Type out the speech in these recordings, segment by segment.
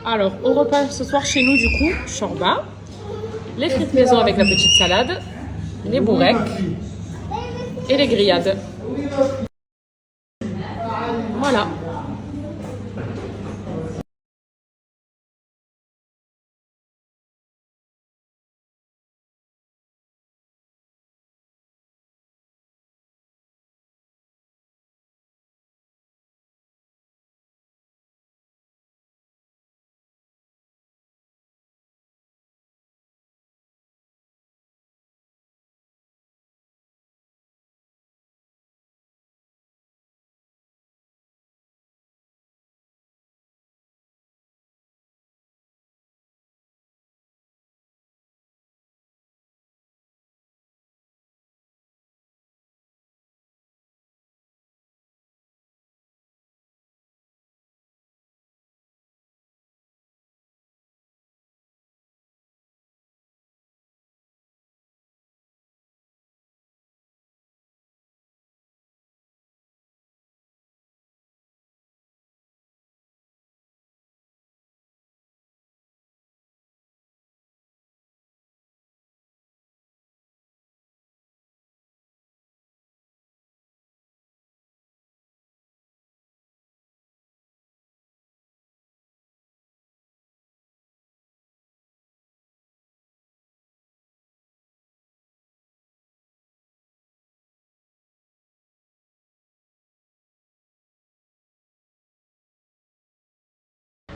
Alors, au repas ce soir chez nous, du coup, shorba, les frites maison avec la petite salade, les bourrecs et les grillades. Voilà.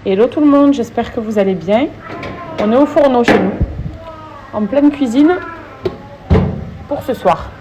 Hello tout le monde, j'espère que vous allez bien. On est au fourneau chez nous, en pleine cuisine pour ce soir.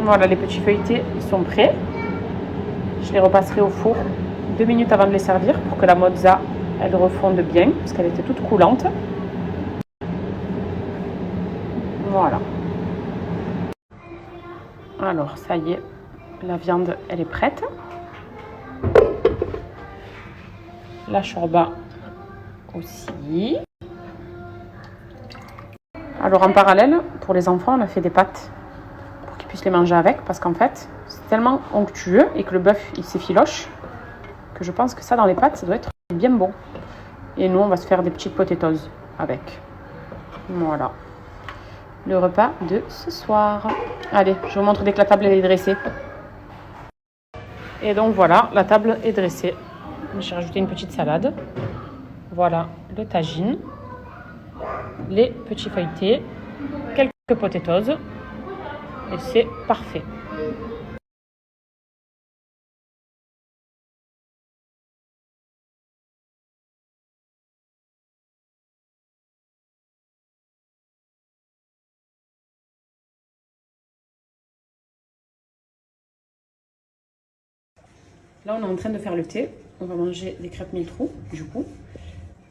Voilà, les petits feuilletés sont prêts. Je les repasserai au four 2 minutes avant de les servir pour que la mozza elle refonde bien parce qu'elle était toute coulante. Voilà. Alors ça y est, la viande elle est prête. La shorba aussi. Alors en parallèle, pour les enfants, on a fait des pâtes pour qu'ils puissent les manger avec parce qu'en fait, c'est tellement onctueux et que le bœuf il s'effiloche que je pense que ça dans les pâtes, ça doit être bien bon. Et nous, on va se faire des petites potatoes avec. Voilà. Le repas de ce soir. Allez, je vous montre dès que la table est dressée. Et donc voilà, la table est dressée. J'ai rajouté une petite salade. Voilà le tagine, les petits feuilletés, quelques potatoes. Et c'est parfait. Là, on est en train de faire le thé. On va manger des crêpes mille trous, du coup,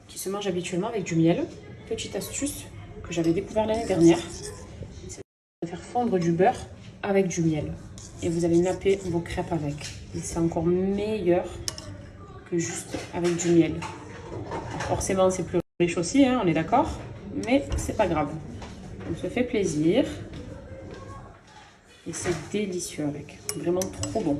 qui se mangent habituellement avec du miel. Petite astuce que j'avais découvert l'année dernière, c'est de faire fondre du beurre avec du miel. Et vous allez napper vos crêpes avec. Et c'est encore meilleur que juste avec du miel. Alors forcément, c'est plus riche aussi, hein, on est d'accord, mais c'est pas grave. On se fait plaisir. Et c'est délicieux avec. Vraiment trop bon.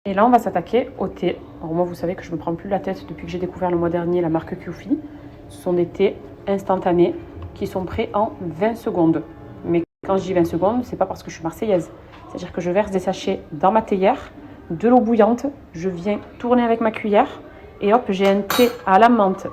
Et là, on va s'attaquer au thé. Alors moi, vous savez que je ne me prends plus la tête depuis que j'ai découvert le mois dernier la marque Qfi. Ce sont des thés instantanés qui sont prêts en 20 secondes. Mais quand je dis 20 secondes, c'est pas parce que je suis marseillaise. C'est-à-dire que je verse des sachets dans ma théière, de l'eau bouillante, je viens tourner avec ma cuillère et hop, j'ai un thé à la menthe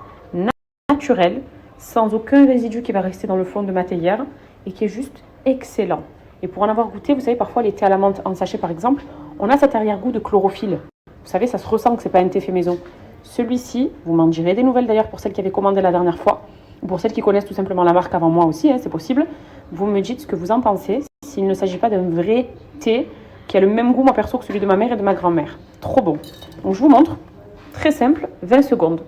naturel, sans aucun résidu qui va rester dans le fond de ma théière et qui est juste excellent. Et pour en avoir goûté, vous savez, parfois les thés à la menthe en sachet par exemple, on a cet arrière-goût de chlorophylle. Vous savez, ça se ressent que c'est pas un thé fait maison. Celui-ci, vous m'en direz des nouvelles d'ailleurs pour celles qui avaient commandé la dernière fois, Pour celles qui connaissent tout simplement la marque avant moi aussi, c'est possible, vous me dites ce que vous en pensez, s'il ne s'agit pas d'un vrai thé qui a le même goût, moi perso, que celui de ma mère et de ma grand-mère. Trop bon. Donc je vous montre, très simple, 20 secondes.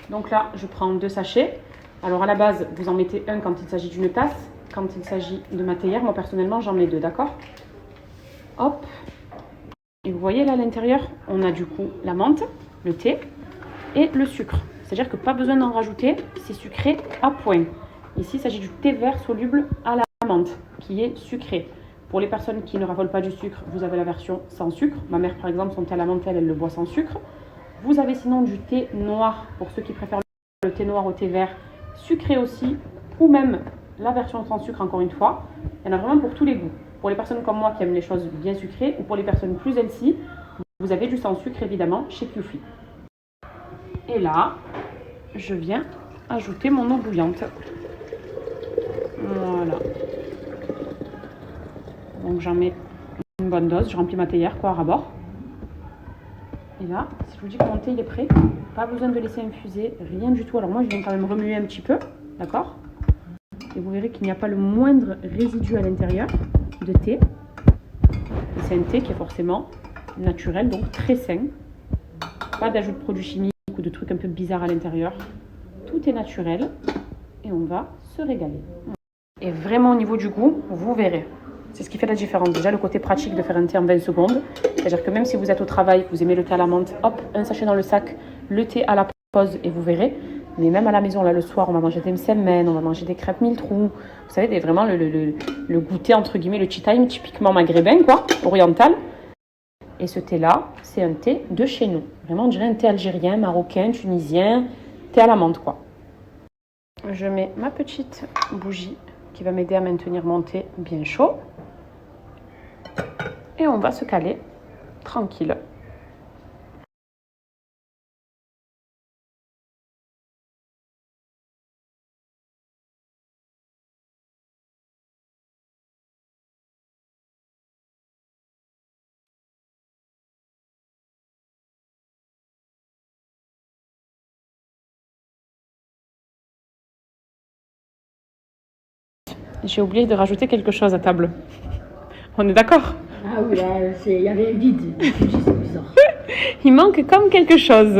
Donc là, je prends 2 sachets. Alors à la base, vous en mettez un quand il s'agit d'une tasse. Quand il s'agit de ma théière, moi personnellement, j'en mets 2, d'accord? Hop. Et vous voyez là à l'intérieur, on a du coup la menthe, le thé et le sucre. C'est-à-dire que pas besoin d'en rajouter, c'est sucré à point. Ici, il s'agit du thé vert soluble à la menthe, qui est sucré. Pour les personnes qui ne raffolent pas du sucre, vous avez la version sans sucre. Ma mère, par exemple, son thé à la menthe, elle le boit sans sucre. Vous avez sinon du thé noir, pour ceux qui préfèrent le thé noir au thé vert, sucré aussi, ou même la version sans sucre, encore une fois. Il y en a vraiment pour tous les goûts. Pour les personnes comme moi qui aiment les choses bien sucrées, ou pour les personnes plus healthy, vous avez du sans sucre, évidemment, chez Qfly. Et là, je viens ajouter mon eau bouillante. Voilà. Donc j'en mets une bonne dose, je remplis ma théière quoi à ras-bord. Et là, si je vous dis que mon thé il est prêt, pas besoin de laisser infuser, rien du tout. Alors moi je viens quand même remuer un petit peu, d'accord? Et vous verrez qu'il n'y a pas le moindre résidu à l'intérieur de thé. Et c'est un thé qui est forcément naturel, donc très sain. Pas d'ajout de produits chimiques ou de trucs un peu bizarres à l'intérieur. Tout est naturel et on va se régaler. Et vraiment au niveau du goût, vous verrez. C'est ce qui fait la différence. Déjà, le côté pratique de faire un thé en 20 secondes. C'est-à-dire que même si vous êtes au travail, vous aimez le thé à la menthe, hop, un sachet dans le sac, le thé à la pause et vous verrez. Mais même à la maison, là, le soir, on va manger des msemen, on va manger des crêpes mille trous. Vous savez, vraiment le goûter, entre guillemets, le tea time, typiquement maghrébin, quoi, oriental. Et ce thé-là, c'est un thé de chez nous. Vraiment, on dirait un thé algérien, marocain, tunisien, thé à la menthe, quoi. Je mets ma petite bougie qui va m'aider à maintenir mon thé bien chaud. Et on va se caler tranquille. J'ai oublié de rajouter quelque chose à table. On est d'accord? Ah oui, là, il y avait un vide. C'est bizarre. Il manque comme quelque chose.